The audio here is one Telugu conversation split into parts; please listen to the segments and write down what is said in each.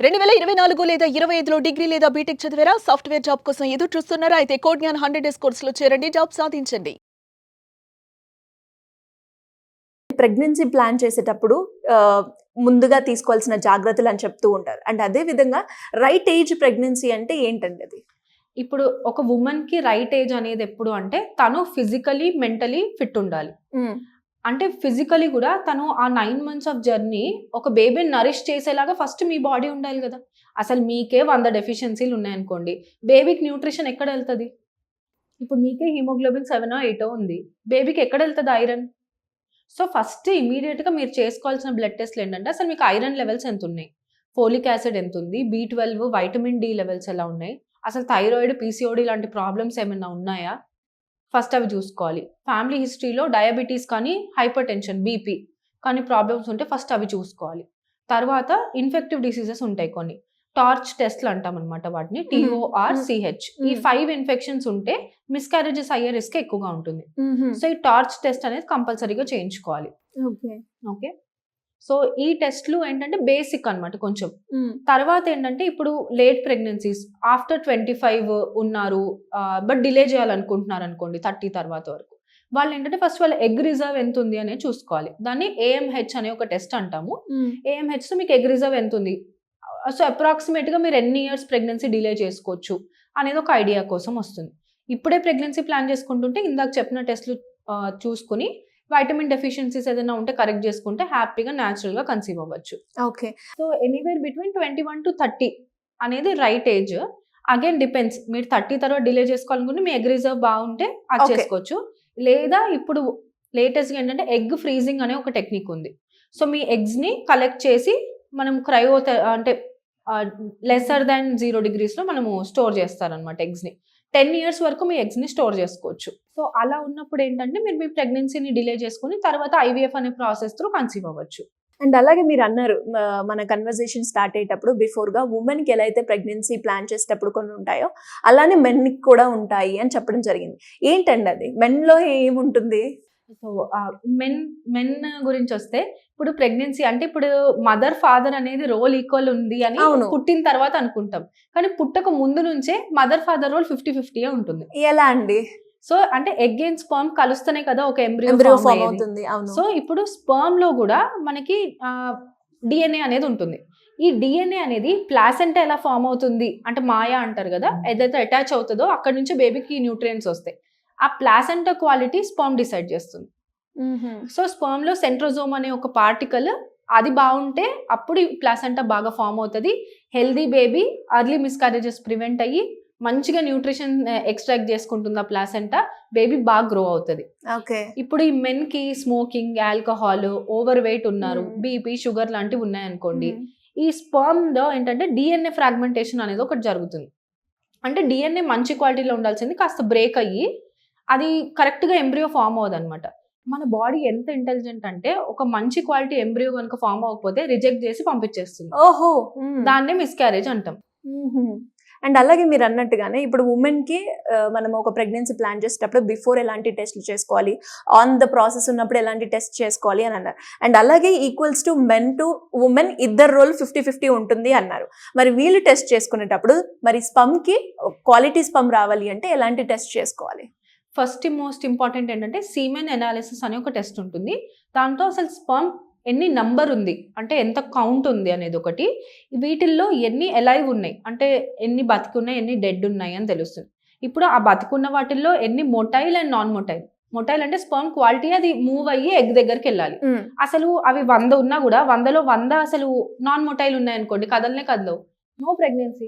2024 లేదా 25లో డిగ్రీ లేదా బీటెక్ చదివారా? సాఫ్ట్‌వేర్ జాబ్ కోసం ఎదురు చూస్తున్నారా? అయితే కోడ్ జ్ఞాన్ 100 డేస్ కోర్సులో చేరండి. జాబ్ సాధించండి. ప్రెగ్నెన్సీ ప్లాన్ చేసేటప్పుడు ముందుగా తీసుకోవాల్సిన జాగ్రత్తలు అని చెప్తూ ఉంటారు. అండ్ అదే విధంగా రైట్ ఏజ్ ప్రెగ్నెన్సీ అంటే ఏంటండి అది? ఇప్పుడు ఒక వుమన్‌కి రైట్ ఏజ్ అనేది ఎప్పుడు అంటే తను ఫిజికలీ, మెంటలీ ఫిట్ ఉండాలి. అంటే ఫిజికలీ కూడా తను ఆ 9 మంత్స్ ఆఫ్ జర్నీ ఒక బేబీని నరిష్ చేసేలాగా ఫస్ట్ మీ బాడీ ఉండాలి కదా. అసలు మీకే 100 డెఫిషియన్సీలు ఉన్నాయనుకోండి, బేబీకి న్యూట్రిషన్ ఎక్కడ వెళ్తుంది? ఇప్పుడు మీకే హిమోగ్లోబిన్ 7 8 ఉంది, బేబీకి ఎక్కడ వెళ్తుంది ఐరన్? సో ఫస్ట్ ఇమీడియట్గా మీరు చేసుకోవాల్సిన బ్లడ్ టెస్ట్లు ఏంటంటే అసలు మీకు ఐరన్ లెవెల్స్ ఎంత ఉన్నాయి, ఫోలిక్ యాసిడ్ ఎంత ఉంది, B12 వైటమిన్ డి లెవెల్స్ ఎలా ఉన్నాయి, అసలు థైరాయిడ్ పీసీఓడి లాంటి ప్రాబ్లమ్స్ ఏమైనా ఉన్నాయా, ఫస్ట్ అవి చూసుకోవాలి. ఫ్యామిలీ హిస్టరీలో డయాబెటీస్ కానీ హైపర్ టెన్షన్ బీపీ కానీ ప్రాబ్లమ్స్ ఉంటే ఫస్ట్ అవి చూసుకోవాలి. తర్వాత ఇన్ఫెక్టివ్ డిసీజెస్ ఉంటాయి కొన్ని, టార్చ్ టెస్ట్లు అంటాం అనమాట వాటిని, TORCH. ఈ 5 ఇన్ఫెక్షన్స్ ఉంటే మిస్క్యారేజెస్ అయ్యే రిస్క్ ఎక్కువగా ఉంటుంది. సో ఈ టార్చ్ టెస్ట్ అనేది కంపల్సరీగా చేయించుకోవాలి. ఓకే, సో ఈ టెస్ట్లు ఏంటంటే బేసిక్ అనమాట కొంచెం. తర్వాత ఏంటంటే ఇప్పుడు లేట్ ప్రెగ్నెన్సీస్ ఆఫ్టర్ 25 ఉన్నారు, బట్ డిలే చేయాలనుకుంటున్నారు అనుకోండి 30 తర్వాత వరకు, వాళ్ళు ఏంటంటే ఫస్ట్ వాళ్ళ ఎగ్ రిజర్వ్ ఎంత ఉంది అనేది చూసుకోవాలి. దాన్ని AMH అనే ఒక టెస్ట్ అంటాము. AMH తో మీకు ఎగ్ రిజర్వ్ ఎంత ఉంది, సో అప్రాక్సిమేట్ గా మీరు ఎన్ని ఇయర్స్ ప్రెగ్నెన్సీ డిలే చేసుకోవచ్చు అనేది ఒక ఐడియా కోసం వస్తుంది. ఇప్పుడే ప్రెగ్నెన్సీ ప్లాన్ చేసుకుంటుంటే ఇందాక చెప్పిన టెస్ట్లు చూసుకుని వైటమిన్ డెఫిషియన్సీస్ ఏదైనా ఉంటే కరెక్ట్ చేసుకుంటే హ్యాపీగా న్యాచురల్ గా కన్సీవ్ అవ్వచ్చు. Okay, so anywhere between 21 to 30 అనేది రైట్ ఏజ్. అగైన్ డిపెండ్స్, మీరు 30 తర్వాత డిలే చేసుకోవాలనుకుంటే మీ ఎగ్ రిజర్వ్ బాగుంటే అది చేసుకోవచ్చు. లేదా ఇప్పుడు లేటెస్ట్ గా ఏంటంటే ఎగ్ ఫ్రీజింగ్ అనే ఒక టెక్నిక్ ఉంది. సో మీ ఎగ్స్ ని కలెక్ట్ చేసి మనం అంటే లెసర్ దాన్ 0 degrees లో మనము స్టోర్ చేస్తారనమాట ఎగ్స్ ని. 10 years వరకు మీ ఎగ్స్ ని స్టోర్ చేసుకోవచ్చు. సో అలా ఉన్నప్పుడు ఏంటంటే మీరు మీ ప్రెగ్నెన్సీని డిలే చేసుకుని తర్వాత IVF అనే ప్రాసెస్ త్రూ కన్సీవ్ అవ్వచ్చు. అండ్ అలాగే మీరు అన్నారు మన కన్వర్సేషన్ స్టార్ట్ అయ్యేటప్పుడు బిఫోర్ గా ఉమెన్ కి ఎలా అయితే ప్రెగ్నెన్సీ ప్లాన్ చేసేటప్పుడు కొన్ని ఉంటాయో అలానే మెన్ కి కూడా ఉంటాయి అని చెప్పడం జరిగింది. ఏంటండి అది? మెన్ లో ఏముంటుంది? సో మెన్ గురించి వస్తే ఇప్పుడు ప్రెగ్నెన్సీ అంటే ఇప్పుడు మదర్ ఫాదర్ అనేది రోల్ ఈక్వల్ ఉంది అని పుట్టిన తర్వాత అనుకుంటాం, కానీ పుట్టక ముందు నుంచే మదర్ ఫాదర్ రోల్ 50-50 ఉంటుంది. ఎలా అండి? సో అంటే ఎగ్ అండ్ స్పర్మ్ కలుస్తేనే కదా ఒక ఎంబ్రియో ఫామ్ అవుతుంది. సో ఇప్పుడు స్పర్మ్ లో కూడా మనకి DNA అనేది ఉంటుంది. ఈ DNA అనేది ప్లాసెంటా ఎలా ఫామ్ అవుతుంది అంటే మాయా అంటారు కదా, ఏదైతే అటాచ్ అవుతుందో అక్కడ నుంచి బేబీకి న్యూట్రియంట్స్ వస్తాయి. ఆ ప్లాసెంటా క్వాలిటీ స్పర్మ్ డిసైడ్ చేస్తుంది. సో స్పర్మ్ లో సెంట్రోజోమ్ అనే ఒక పార్టికల్ అది బాగుంటే అప్పుడు ప్లాసెంటా బాగా ఫామ్ అవుతుంది. హెల్దీ బేబీ అర్లీ మిస్కారేజెస్ ప్రివెంట్ అయ్యి మంచిగా న్యూట్రిషన్ ఎక్స్ట్రాక్ట్ చేసుకుంటుంది ఆ ప్లాసెంటా, బేబీ బాగా గ్రో అవుతుంది. ఇప్పుడు ఈ మెన్ కి స్మోకింగ్, ఆల్కహాల్, ఓవర్ వెయిట్ ఉన్నారు, బీపీ, షుగర్ లాంటివి ఉన్నాయనుకోండి, ఈ స్పర్మ్ లో ఏంటంటే DNA ఫ్రాగ్మెంటేషన్ అనేది ఒకటి జరుగుతుంది. అంటే DNA మంచి క్వాలిటీలో ఉండాల్సింది కాస్త బ్రేక్ అయ్యి అది కరెక్ట్ గా ఎంబ్రియో ఫామ్ అవ్వదు అనమాట. మన బాడీ ఎంత ఇంటెలిజెంట్ అంటే ఒక మంచి క్వాలిటీ ఎంబ్రియో కనుక ఫామ్ అవ్వకపోతే రిజెక్ట్ చేసి పంపించేస్తుంది. ఓహో, దాన్నే మిస్క్యారేజ్ అంటాం. అండ్ అలాగే మీరు అన్నట్టుగానే ఇప్పుడు ఉమెన్ కి మనం ఒక ప్రెగ్నెన్సీ ప్లాన్ చేసేటప్పుడు బిఫోర్ ఎలాంటి టెస్ట్లు చేసుకోవాలి, ఆన్ ద ప్రాసెస్ ఉన్నప్పుడు ఎలాంటి టెస్ట్ చేసుకోవాలి అని అన్నారు. అండ్ అలాగే equals to men to women ఇద్దరు రోల్ 50-50 ఉంటుంది అన్నారు. మరి వీళ్ళు టెస్ట్ చేసుకునేటప్పుడు మరి స్పమ్ కి క్వాలిటీ స్పమ్ రావాలి అంటే ఎలాంటి టెస్ట్ చేసుకోవాలి? ఫస్ట్ మోస్ట్ ఇంపార్టెంట్ ఏంటంటే సీమెన్ ఎనాలిసిస్ అనే ఒక టెస్ట్ ఉంటుంది. దాంతో అసలు స్పర్మ్ ఎన్ని నంబర్ ఉంది అంటే ఎంత కౌంట్ ఉంది అనేది ఒకటి, వీటిల్లో ఎన్ని ఎలైవ్ ఉన్నాయి అంటే ఎన్ని బతికి ఉన్నాయి, ఎన్ని డెడ్ ఉన్నాయి అని తెలుస్తుంది. ఇప్పుడు ఆ బతికున్న వాటిల్లో ఎన్ని motile and non motile. Motile అంటే స్పర్మ్ క్వాలిటీ అది మూవ్ అయ్యి ఎగ్ దగ్గరికి వెళ్ళాలి. అసలు అవి 100 ఉన్నా కూడా 100లో 100 అసలు నాన్ మొటైల్ ఉన్నాయి అనుకోండి, కదలనే కదలవు, నో ప్రెగ్నెన్సీ.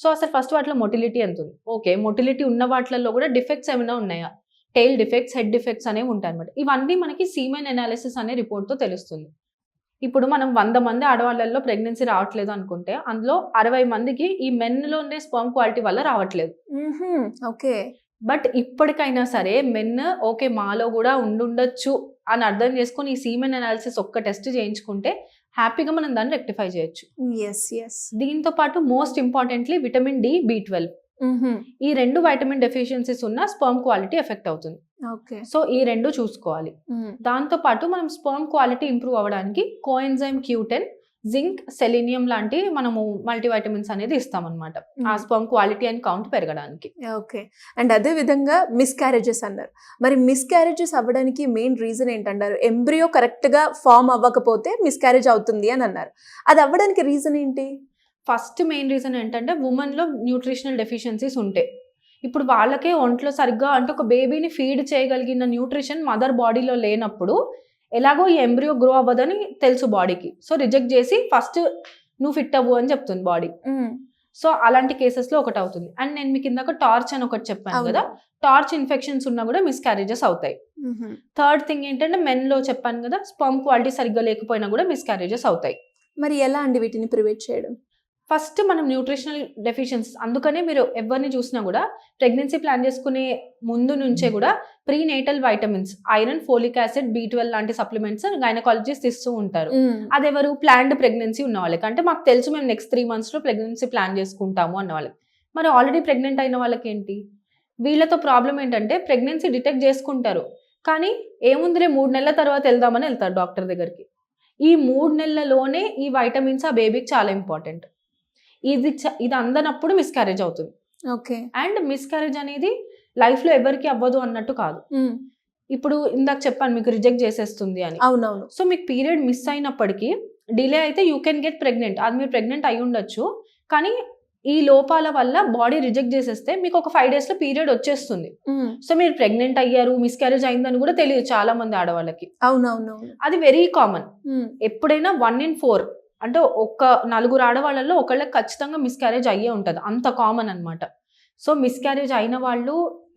సో అసలు ఫస్ట్ వాటిలో మొటిలిటీ ఎంత ఉంది, ఓకే మొటిలిటీ ఉన్న వాటిల్లో కూడా డిఫెక్ట్స్ ఏమైనా ఉన్నాయా, టెయిల్ డిఫెక్ట్స్, హెడ్ డిఫెక్ట్స్ అనేవి ఉంటాయి అనమాట. ఇవన్నీ మనకి సీమెన్ ఎనాలిసిస్ అనే రిపోర్ట్తో తెలుస్తుంది. ఇప్పుడు మనం 100 మంది ఆడవాళ్ళల్లో ప్రెగ్నెన్సీ రావట్లేదు అనుకుంటే అందులో 60 మందికి ఈ మెన్లో ఉండే స్పర్మ్ క్వాలిటీ వల్ల రావట్లేదు. ఓకే, బట్ ఇప్పటికైనా సరే మెన్ ఓకే మాలో కూడా ఉండుండొచ్చు అని అర్థం చేసుకొని ఈ సీమెన్ ఎనాలిసిస్ ఒక్క టెస్ట్ చేయించుకుంటే హ్యాపీగా మనం దాన్ని రెక్టిఫై చేయొచ్చు. దీంతో పాటు most importantly vitamin D, B12 ఈ 2 వైటమిన్ డెఫిషియన్సీస్ ఉన్న స్పర్మ్ క్వాలిటీ ఎఫెక్ట్ అవుతుంది. సో ఈ 2 చూసుకోవాలి. దాంతో పాటు మనం స్పర్మ్ క్వాలిటీ ఇంప్రూవ్ అవ్వడానికి కోఎంజైమ్ Q10, జింక్, సెలీనియం లాంటి మనము మల్టీవైటమిన్స్ అనేది ఇస్తాం అనమాట ఆ స్పర్మ్ క్వాలిటీ అండ్ కౌంట్ పెరగడానికి. ఓకే. అండ్ అదే విధంగా మిస్క్యారేజెస్ అన్నారు. మరి మిస్క్యారేజెస్ అవ్వడానికి మెయిన్ రీజన్ ఏంటంటారు? ఎంబ్రియో కరెక్ట్ గా ఫామ్ అవ్వకపోతే మిస్క్యారేజ్ అవుతుంది అని అన్నారు. అది అవ్వడానికి రీజన్ ఏంటి? ఫస్ట్ మెయిన్ రీజన్ ఏంటంటే ఉమెన్ లో న్యూట్రిషనల్ డెఫిషియన్సీస్ ఉంటాయి. ఇప్పుడు వాళ్ళకే ఒంట్లో సరిగ్గా అంటే ఒక బేబీని ఫీడ్ చేయగలిగిన న్యూట్రిషన్ మదర్ బాడీలో లేనప్పుడు ఎలాగో ఈ ఎంబ్రియో గ్రో అవ్వదని తెలుసు బాడీకి. సో రిజెక్ట్ చేసి ఫస్ట్ నువ్వు ఫిట్ అవ్వు అని చెప్తుంది బాడీ. సో అలాంటి కేసెస్ లో ఒకటి అవుతుంది. అండ్ నేను మీకు ఇందాక టార్చ్ అని ఒకటి చెప్పాను కదా, టార్చ్ ఇన్ఫెక్షన్స్ ఉన్నా కూడా మిస్క్యారేజెస్ అవుతాయి. థర్డ్ థింగ్ ఏంటంటే మెన్ లో చెప్పాను కదా, స్పర్మ్ క్వాలిటీ సరిగ్గా లేకపోయినా కూడా మిస్క్యారేజెస్ అవుతాయి. మరి ఎలా అండి వీటిని ప్రివెంట్ చేయడం? ఫస్ట్ మనం న్యూట్రిషనల్ డెఫిషియన్సీ, అందుకనే మీరు ఎవరిని చూసినా కూడా ప్రెగ్నెన్సీ ప్లాన్ చేసుకునే ముందు నుంచే కూడా prenatal vitamins, iron, folic acid, B12 లాంటి సప్లిమెంట్స్ గైనకాలజిస్ట్ ఇస్తూ ఉంటారు. అదెవరు? ప్లాన్డ్ ప్రెగ్నెన్సీ ఉన్న వాళ్ళకి. అంటే మాకు తెలుసు మేము నెక్స్ట్ 3 months లో ప్రెగ్నెన్సీ ప్లాన్ చేసుకుంటాము అన్న వాళ్ళకి. మరి ఆల్రెడీ ప్రెగ్నెంట్ అయిన వాళ్ళకి ఏంటి? వీళ్ళతో ప్రాబ్లం ఏంటంటే ప్రెగ్నెన్సీ డిటెక్ట్ చేసుకుంటారు, కానీ ఏముందిలే 3 నెలల తర్వాత వెళ్దామని వెళ్తారు డాక్టర్ దగ్గరికి. ఈ 3 నెలలలోనే ఈ వైటమిన్స్ ఆ బేబీకి చాలా ఇంపార్టెంట్. ఇది అందనప్పుడు మిస్క్యారేజ్ అవుతుంది. ఓకే. అండ్ మిస్క్యారేజ్ అనేది లైఫ్ లో ఎవరికి అవ్వదు అన్నట్టు కాదు. ఇప్పుడు ఇందాక చెప్పాను మీకు రిజెక్ట్ చేసేస్తుంది అని. అవునవును. సో మీకు పీరియడ్ మిస్ అయినప్పటికీ డిలే అయితే యూ కెన్ గెట్ ప్రెగ్నెంట్. అది మీరు ప్రెగ్నెంట్ అయి ఉండొచ్చు, కానీ ఈ లోపాల వల్ల బాడీ రిజెక్ట్ చేసేస్తే మీకు ఒక 5 days లో పీరియడ్ వచ్చేస్తుంది. సో మీరు ప్రెగ్నెంట్ అయ్యారు, మిస్క్యారేజ్ అయిందని కూడా తెలియదు చాలా మంది ఆడవాళ్ళకి. అవునవును. అది వెరీ కామన్. ఎప్పుడైనా 1 in 4 అంటే ఒక 4 ఆడవాళ్ళలో ఒకళ్ళకి ఖచ్చితంగా మిస్క్యారేజ్ అయ్యే ఉంటుంది. అంత కామన్ అనమాట. సో మిస్క్యారేజ్ అయిన వాళ్ళు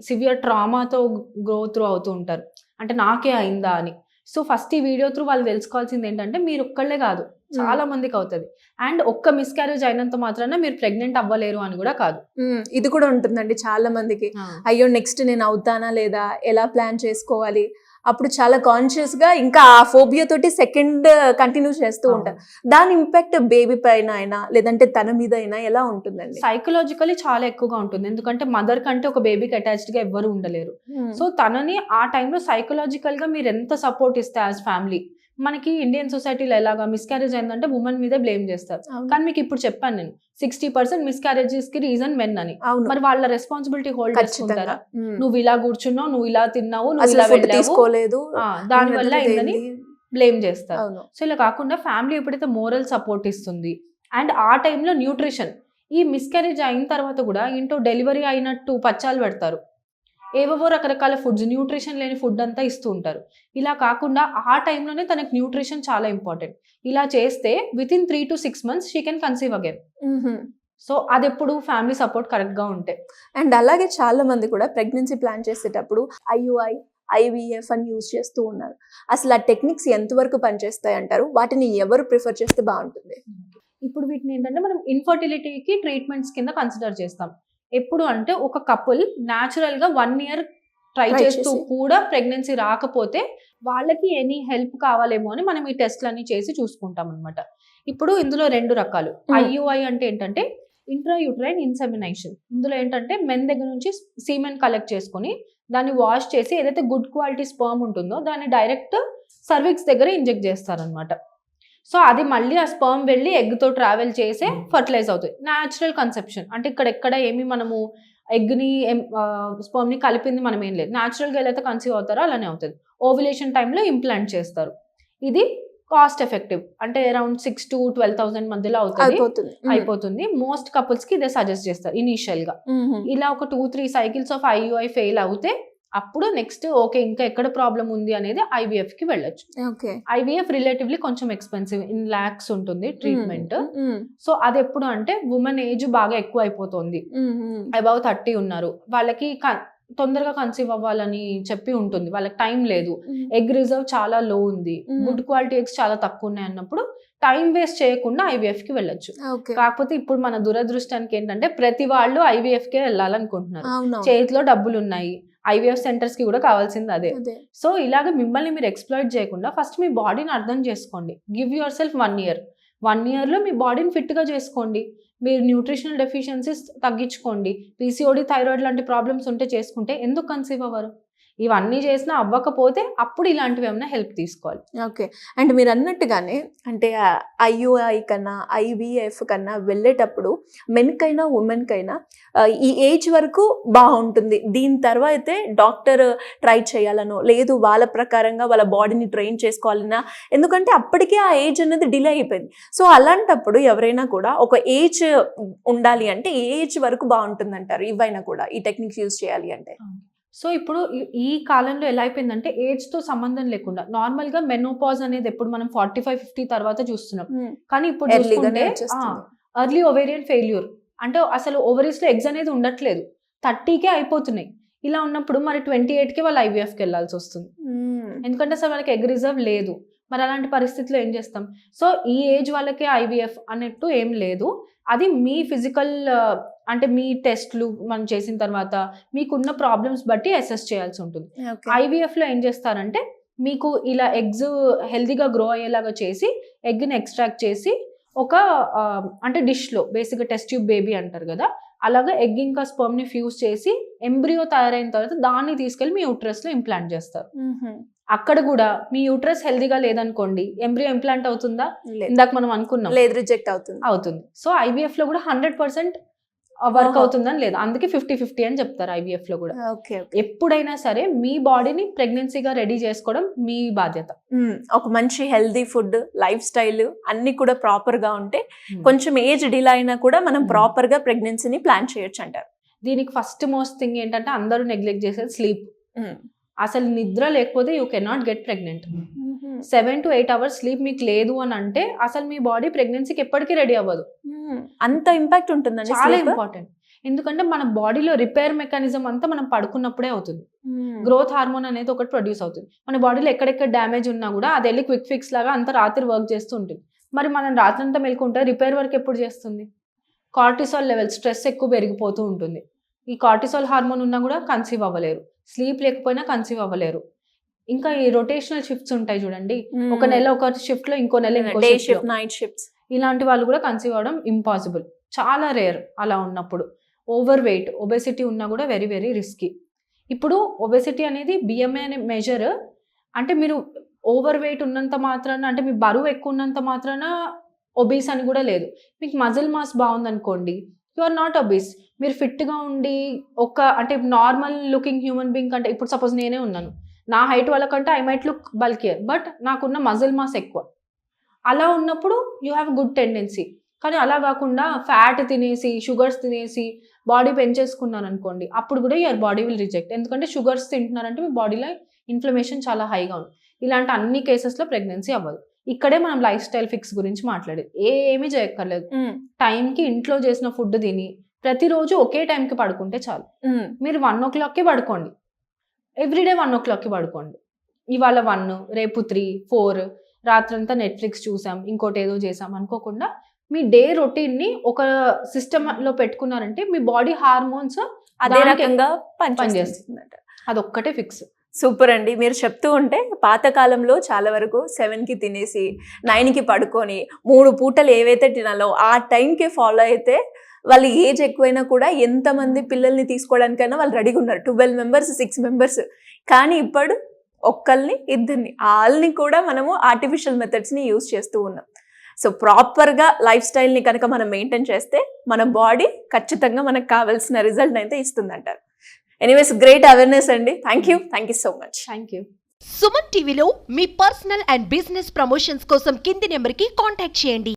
సివియర్ ట్రామాతో గ్రో త్రూ అవుతూ ఉంటారు, అంటే నాకే అయిందా అని. సో ఫస్ట్ ఈ వీడియో త్రూ వాళ్ళు తెలుసుకోవాల్సింది ఏంటంటే మీరు ఒక్కళ్ళే కాదు, చాలా మందికి అవుతుంది. అండ్ ఒక్క మిస్క్యారేజ్ అయినంత మాత్రాన మీరు ప్రెగ్నెంట్ అవ్వలేరు అని కూడా కాదు. ఇది కూడా ఉంటుందండి చాలా మందికి. అయ్యో నెక్స్ట్ నేను అవుతానా లేదా, ఎలా ప్లాన్ చేసుకోవాలి, అప్పుడు చాలా కాన్షియస్ గా ఇంకా ఆ ఫోబియా తోటి సెకండ్ కంటిన్యూ చేస్తూ ఉంటారు. దాని ఇంపాక్ట్ బేబీ పైన అయినా లేదంటే తన మీద అయినా ఎలా ఉంటుందండి? సైకలాజికలీ చాలా ఎక్కువగా ఉంటుంది, ఎందుకంటే మదర్ కంటే ఒక బేబీకి అటాచ్డ్ గా ఎవ్వరు ఉండలేరు. సో తనని ఆ టైంలో సైకలాజికల్ గా మీరు ఎంత సపోర్ట్ ఇస్తే యాజ్ ఫ్యామిలీ, మనకి ఇండియన్ సొసైటీలో ఎలాగా మిస్క్యారేజ్ అయిందంటే ఉమెన్ మీద బ్లేమ్ చేస్తారు. కానీ మీకు ఇప్పుడు చెప్పాను నేను 60% మిస్క్యారేజెస్ కి రీజన్ మెన్ అని. మరి వాళ్ళ రెస్పాన్సిబిలిటీ హోల్డ్ చేసుకుంటారా? నువ్వు ఇలా కూర్చున్నావు, నువ్వు ఇలా తిన్నావు, నువ్వు ఇలా తీసుకోలేదు, దాని వల్ల అయిందని బ్లేమ్ చేస్తారు. సో ఇలా కాకుండా ఫ్యామిలీ ఎప్పుడైతే మోరల్ సపోర్ట్ ఇస్తుంది అండ్ ఆ టైంలో న్యూట్రిషన్, ఈ మిస్క్యారేజ్ అయిన తర్వాత కూడా ఇంటో డెలివరీ అయినట్టు పచ్చాలు పెడతారు, ఏవేవో రకరకాల ఫుడ్స్, న్యూట్రిషన్ లేని ఫుడ్ అంతా ఇస్తూ ఉంటారు. ఇలా కాకుండా ఆ టైంలోనే తనకి న్యూట్రిషన్ చాలా ఇంపార్టెంట్. ఇలా చేస్తే with in 3 to 6 months she can conceive again. So అది ఎప్పుడు ఫ్యామిలీ సపోర్ట్ కరెక్ట్ గా ఉంటే. అండ్ అలాగే చాలా మంది కూడా ప్రెగ్నెన్సీ ప్లాన్ చేసేటప్పుడు IUI, IVF అని యూజ్ చేస్తూ ఉన్నారు. అసలు ఆ టెక్నిక్స్ ఎంతవరకు పనిచేస్తాయి అంటారు? వాటిని ఎవరు ప్రిఫర్ చేస్తే బాగుంటుంది? ఇప్పుడు వీటిని ఏంటంటే మనం ఇన్ఫర్టిలిటీకి ట్రీట్మెంట్స్ కింద కన్సిడర్ చేస్తాం. ఎప్పుడు అంటే ఒక కపుల్ న్యాచురల్ గా 1 year ట్రై చేస్తూ కూడా ప్రెగ్నెన్సీ రాకపోతే వాళ్ళకి ఎనీ హెల్ప్ కావాలేమో అని మనం ఈ టెస్ట్లన్నీ చేసి చూసుకుంటాం అనమాట. ఇప్పుడు ఇందులో 2 రకాలు. IUI అంటే ఏంటంటే ఇంట్రాయూట్రైన్ ఇన్సెమినేషన్. ఇందులో ఏంటంటే మెన్ దగ్గర నుంచి సీమెన్ కలెక్ట్ చేసుకుని దాన్ని వాష్ చేసి ఏదైతే గుడ్ క్వాలిటీ స్పర్మ్ ఉంటుందో దాన్ని డైరెక్ట్ సర్విక్స్ దగ్గర ఇంజెక్ట్ చేస్తారనమాట. సో అది మళ్ళీ ఆ స్పర్మ్ వెళ్ళి ఎగ్తో ట్రావెల్ చేసే ఫర్టిలైజ్ అవుతుంది. న్యాచురల్ కన్సెప్షన్ అంటే ఇక్కడ ఎక్కడ ఏమి మనము ఎగ్ని స్పర్మ్ని కలిపింది మనం ఏం లేదు. న్యాచురల్గా ఎలా అయితే కన్సీవ్ అవుతారో అలానే అవుతుంది. ఓవ్యులేషన్ టైంలో ఇంప్లాంట్ చేస్తారు. ఇది కాస్ట్ ఎఫెక్టివ్, అంటే అరౌండ్ 6 to 12,000 మధ్యలో అయిపోతుంది. మోస్ట్ కపుల్స్ కి ఇదే సజెస్ట్ చేస్తారు ఇనీషియల్ గా. ఇలా ఒక 2-3 cycles ఆఫ్ IUI ఫెయిల్ అవుతే అప్పుడు నెక్స్ట్ ఓకే ఇంకా ఎక్కడ ప్రాబ్లం ఉంది అనేది IVF కి వెళ్ళొచ్చు. IVF రిలేటివ్లీ కొంచెం ఎక్స్పెన్సివ్, in lakhs ఉంటుంది ట్రీట్మెంట్. సో అది ఎప్పుడు అంటే ఉమెన్ ఏజ్ బాగా ఎక్కువ అయిపోతుంది, అబౌవ్ 30 ఉన్నారు, వాళ్ళకి తొందరగా కన్సీవ్ అవ్వాలని చెప్పి ఉంటుంది, వాళ్ళకి టైం లేదు, ఎగ్ రిజర్వ్ చాలా లో ఉంది, గుడ్ క్వాలిటీ ఎగ్స్ చాలా తక్కువ ఉన్నాయి అన్నప్పుడు టైం వేస్ట్ చేయకుండా IVF కి వెళ్ళొచ్చు. కాకపోతే ఇప్పుడు మన దురదృష్టానికి ఏంటంటే ప్రతి వాళ్ళు IVF కే వెళ్ళాలనుకుంటున్నారు. చేతిలో డబ్బులు ఉన్నాయి, IVF సెంటర్స్ కి కూడా కావాల్సింది అదే. సో ఇలాగ మిమ్మల్ని మీరు ఎక్స్ప్లాయిట్ చేయకుండా ఫస్ట్ మీ బాడీని అర్థం చేసుకోండి. Give your self 1 year. 1 yearలో మీ బాడీని ఫిట్ గా చేసుకోండి. మీరు న్యూట్రిషనల్ డెఫిషియన్సీస్ తగ్గించుకోండి. PCOD, థైరాయిడ్ లాంటి ప్రాబ్లమ్స్ ఉంటే చేసుకుంటే ఎందుకు కన్సీవ్ అవ్వరు? ఇవన్నీ చేసినా అవ్వకపోతే అప్పుడు ఇలాంటివి ఏమైనా హెల్ప్ తీసుకోవాలి. ఓకే. అండ్ మీరు అన్నట్టుగానే అంటే ఐయుఐ కన్నా ఐవీఎఫ్ కన్నా వెళ్ళేటప్పుడు మెన్కైనా ఉమెన్కైనా ఈ ఏజ్ వరకు బాగుంటుంది, దీని తర్వాతే డాక్టర్ ట్రై చేయాలనో లేదు వాళ్ళ ప్రకారంగా వాళ్ళ బాడీని ట్రైన్ చేసుకోవాలన్నా, ఎందుకంటే అప్పటికే ఆ ఏజ్ అనేది డిలే అయిపోయింది. సో అలాంటప్పుడు ఎవరైనా కూడా ఒక ఏజ్ ఉండాలి అంటే ఏ ఏజ్ వరకు బాగుంటుంది అంటారు? ఇవైనా కూడా ఈ టెక్నిక్స్ యూజ్ చేయాలి అంటే సో ఇప్పుడు ఈ కాలంలో ఎలా అయిపోయిందంటే ఏజ్తో సంబంధం లేకుండా నార్మల్గా మెనోపాజ్ అనేది ఎప్పుడు మనం 45-50 తర్వాత చూస్తున్నాం. కానీ ఇప్పుడు చూసుకుంటే ఎర్లీ ఓవేరియన్ ఫెయిల్యూర్ అంటే అసలు ఓవరీస్లో ఎగ్స్ అనేది ఉండట్లేదు, 30కే అయిపోతున్నాయి. ఇలా ఉన్నప్పుడు మరి 28కి వాళ్ళు ఐవీఎఫ్కి వెళ్ళాల్సి వస్తుంది, ఎందుకంటే అసలు వాళ్ళకి ఎగ్ రిజర్వ్ లేదు. మరి అలాంటి పరిస్థితిలో ఏం చేస్తాం? సో ఈ ఏజ్ వాళ్ళకే ఐవీఎఫ్ అన్నట్టు ఏం లేదు. అది మీ ఫిజికల్ అంటే మీ టెస్ట్లు మనం చేసిన తర్వాత మీకున్న ప్రాబ్లమ్స్ బట్టి అసెస్ చేయాల్సి ఉంటుంది. ఐవీఎఫ్లో ఏం చేస్తారంటే మీకు ఇలా ఎగ్స్ హెల్తీగా గ్రో అయ్యేలాగా చేసి ఎగ్ని ఎక్స్ట్రాక్ట్ చేసి ఒక అంటే డిష్లో బేసిక్గా టెస్ట్ ట్యూబ్ బేబీ అంటారు కదా, అలాగా ఎగ్ ఇంకా స్పర్మ్ని ఫ్యూజ్ చేసి ఎంబ్రియో తయారైన తర్వాత దాన్ని తీసుకెళ్ళి మీ యూట్రస్లో ఇంప్లాంట్ చేస్తారు. అక్కడ కూడా మీ యూట్రస్ హెల్దీగా లేదనుకోండి, ఎంబ్రియో ఇంప్లాంట్ అవుతుందా? ఇందాక మనం అనుకున్నాం లేదు, రిజెక్ట్ అవుతుంది. సో ఐవీఎఫ్ లో కూడా 100% వర్క్ అవుతుందని లేదు, అందుకే 50-50 అని చెప్తారు ఐవీఎఫ్ లో కూడా. ఎప్పుడైనా సరే మీ బాడీని ప్రెగ్నెన్సీగా రెడీ చేసుకోవడం మీ బాధ్యత. ఒక మంచి హెల్దీ ఫుడ్, లైఫ్ స్టైల్ అన్ని కూడా ప్రాపర్ గా ఉంటే కొంచెం ఏజ్ డిలే అయినా కూడా మనం ప్రాపర్ గా ప్రెగ్నెన్సీని ప్లాన్ చేయొచ్చు అంటారు. దీనికి ఫస్ట్ మోస్ట్ థింగ్ ఏంటంటే అందరూ నెగ్లెక్ట్ చేసేది స్లీప్. అసలు నిద్ర లేకపోతే you can not get pregnant. 7 to 8 hours sleep మీకు లేదు అని అంటే అసలు మీ బాడీ ప్రెగ్నెన్సీకి ఎప్పటికీ రెడీ అవ్వదు. అంత ఇంపాక్ట్ ఉంటుందండి, చాలా ఇంపార్టెంట్. ఎందుకంటే మన బాడీలో రిపేర్ మెకానిజం అంతా మనం పడుకున్నప్పుడే అవుతుంది. గ్రోత్ హార్మోన్ అనేది ఒకటి ప్రొడ్యూస్ అవుతుంది. మన బాడీలో ఎక్కడెక్కడ డ్యామేజ్ ఉన్నా కూడా అది వెళ్ళి క్విక్ ఫిక్స్ లాగా అంతా రాత్రి వర్క్ చేస్తూ ఉంటుంది. మరి మనం రాత్రి అంతా మెలుకుంటే రిపేర్ వర్క్ ఎప్పుడు చేస్తుంది? కార్టిసాల్ లెవెల్, స్ట్రెస్ ఎక్కువ పెరిగిపోతూ ఉంటుంది. ఈ కార్టిసాల్ హార్మోన్ ఉన్నా కూడా కన్సీవ్ అవ్వలేరు, స్లీప్ లేకపోయినా కన్సీవ్ అవ్వలేరు. ఇంకా ఈ రొటేషనల్ షిఫ్ట్స్ ఉంటాయి చూడండి, ఒక నెల ఒక షిఫ్ట్ లో ఇంకో నెల ఇంకో షిఫ్ట్, నైట్ షిఫ్ట్స్, ఇలాంటి వాళ్ళు కూడా కన్సీవ్ అవ్వడం ఇంపాసిబుల్, చాలా రేర్. అలా ఉన్నప్పుడు ఓవర్ వెయిట్, ఒబెసిటీ ఉన్నా కూడా వెరీ వెరీ రిస్కీ. ఇప్పుడు ఒబెసిటీ అనేది బిఎంఐ అనే మెజర్, అంటే మీరు ఓవర్ వెయిట్ ఉన్నంత మాత్రాన, అంటే మీ బరువు ఎక్కువ ఉన్నంత మాత్రాన ఒబీస్ అని కూడా లేదు. మీకు మజిల్ మాస్ బాగుందనుకోండి, యు ఆర్ నాట్ ఒబీస్. మీరు ఫిట్గా ఉండి ఒక అంటే నార్మల్ లుకింగ్ హ్యూమన్ బీయింగ్ కంటే, ఇప్పుడు సపోజ్ నేనే ఉన్నాను, నా హైట్ వాళ్ళకంటే ఐ మైట్ లుక్ బల్కియర్, బట్ నాకున్న మజిల్ మాస్ ఎక్కువ. అలా ఉన్నప్పుడు యూ హ్యావ్ గుడ్ టెండెన్సీ. కానీ అలా కాకుండా ఫ్యాట్ తినేసి, షుగర్స్ తినేసి బాడీ పెంచేసుకున్నాను అనుకోండి, అప్పుడు కూడా యువర్ బాడీ విల్ రిజెక్ట్. ఎందుకంటే షుగర్స్ తింటున్నారంటే మీ బాడీలో ఇన్ఫ్లమేషన్ చాలా హైగా ఉంది. ఇలాంటి అన్ని కేసెస్లో ప్రెగ్నెన్సీ అవ్వదు. ఇక్కడే మనం లైఫ్ స్టైల్ ఫిక్స్ గురించి మాట్లాడేది. ఏమీ చేయక్కర్లేదు, టైంకి ఇంట్లో చేసిన ఫుడ్ తిని ప్రతిరోజు ఒకే టైంకి పడుకుంటే చాలు. మీరు 1 o'clockకి పడుకోండి, ఎవ్రీడే 1 o'clockకి పడుకోండి. ఇవాళ 1, రేపు 3, 4, రాత్రంతా నెట్ఫ్లిక్స్ చూసాం, ఇంకోటి ఏదో చేసాం అనుకోకుండా మీ డే రొటీన్ని ఒక సిస్టంలో పెట్టుకున్నారంటే మీ బాడీ హార్మోన్స్ అదే రకంగా పనిచేస్తుందంట. అదొక్కటే ఫిక్స్. సూపర్ అండి. మీరు చెప్తూ ఉంటే పాతకాలంలో చాలా వరకు 7కి తినేసి 9కి పడుకొని 3 పూటలు ఏవైతే తినాలో ఆ టైంకి ఫాలో అయితే వాళ్ళ ఏజ్ ఎక్కువైనా కూడా ఎంతమంది పిల్లల్ని తీసుకోవడానికైనా వాళ్ళు రెడీగా ఉన్నారు. 12 members, 6 members. కానీ ఇప్పుడు ఒక్కల్ని, ఇద్దరిని, వాళ్ళని కూడా మనము ఆర్టిఫిషియల్ మెథడ్స్ని యూజ్ చేస్తూ ఉన్నాం. సో ప్రాపర్గా లైఫ్ స్టైల్ని కనుక మనం మెయింటైన్ చేస్తే మన బాడీ ఖచ్చితంగా మనకు కావాల్సిన రిజల్ట్ అయితే ఇస్తుందంటారు. ఎనీవేస్, గ్రేట్ అవేర్నెస్ అండి. Thank you so much. Thank you. Suman టీవీలో మీ పర్సనల్ అండ్ బిజినెస్ ప్రమోషన్స్ కోసం కింది నెంబర్కి కాంటాక్ట్ చేయండి.